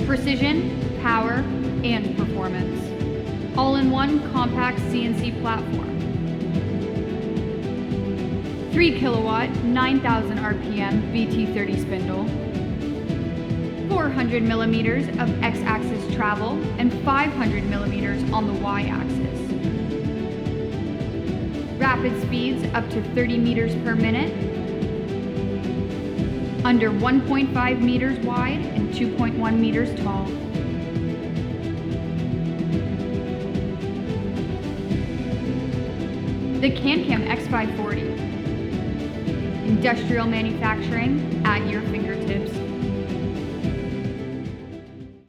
precision, power, and performance. All-in-one compact CNC platform. 3 kilowatt, 9,000 RPM VT30 spindle. 400 millimeters of X-axis travel and 500 millimeters on the Y-axis. Rapid speeds up to 30 meters per minute. Under 1.5 meters wide and 2.1 meters tall. The CanCam X540. Industrial manufacturing at your fingertips.